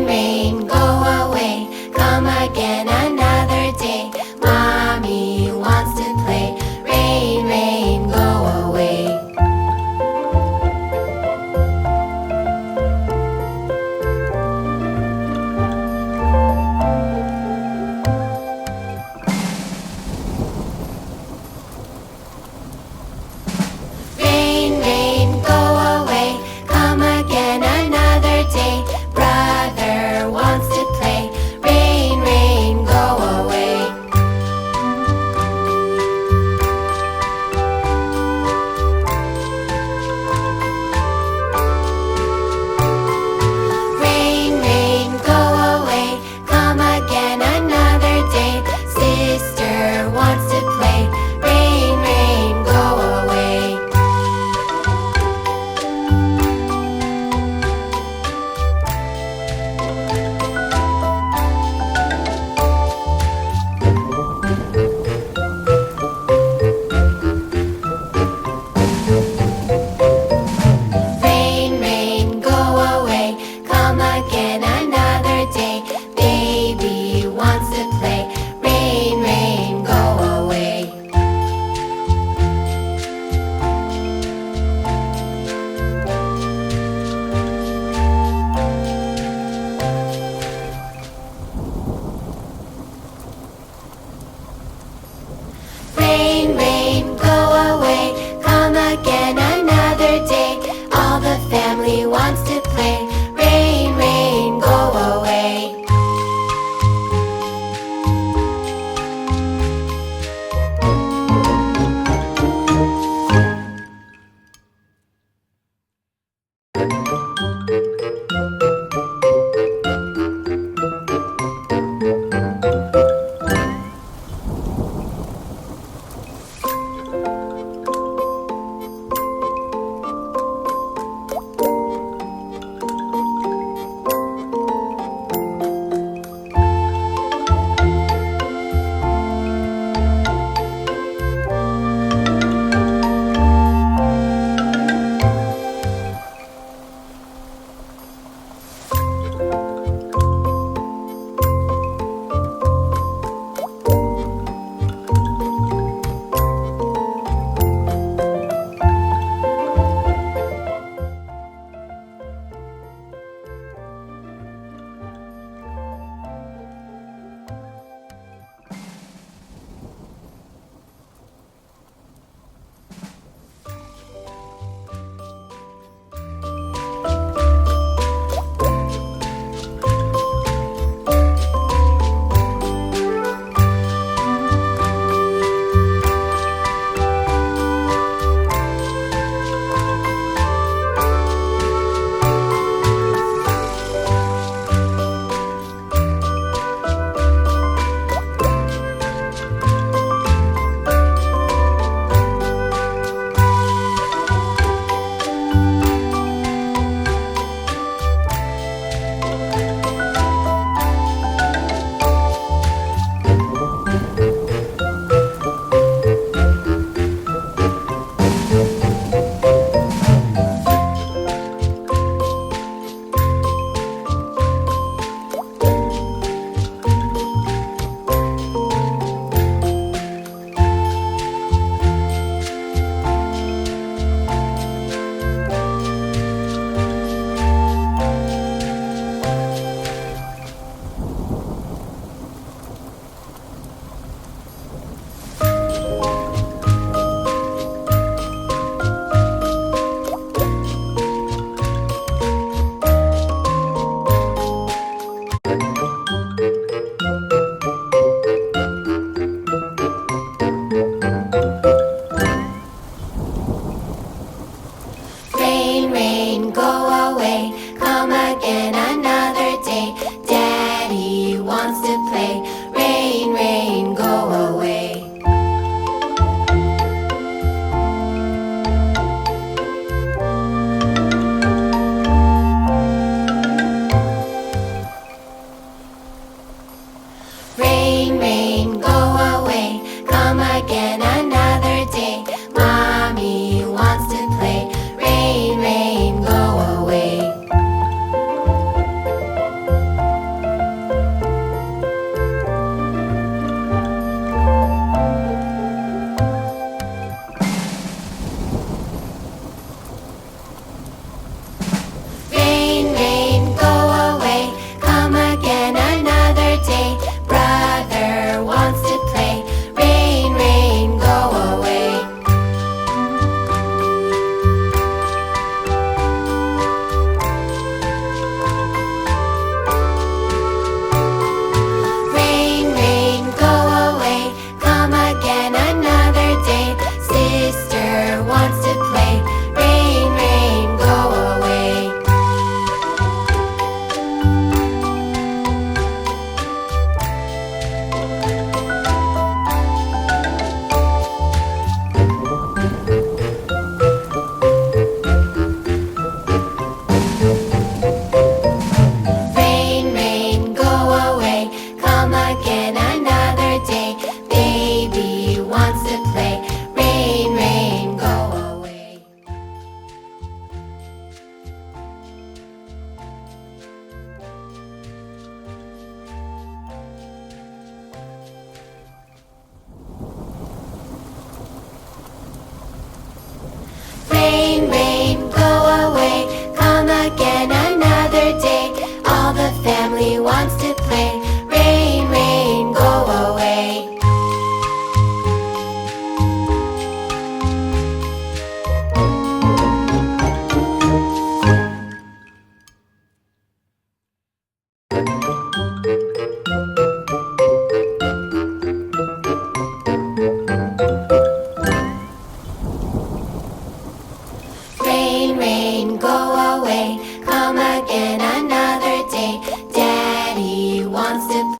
rain, go away. Come again another day. Mommy wants to play. Rain, rain, go away. Rain, rain, go away. Come again another day. Brother wants to play. Rain, rain, go away. Rain, rain, go away. Come again another day. Sister wants to play. Rain, rain, go away. Rain, rain, go away. Come again another day. Baby wants to play. Rain, rain, go away. Rain, rain, go away. Come again another day. All the family wants to play. Rain, rain, go away. again another day. All the family wants to play. Rain, rain, go away. Rain, rain, go away. Come again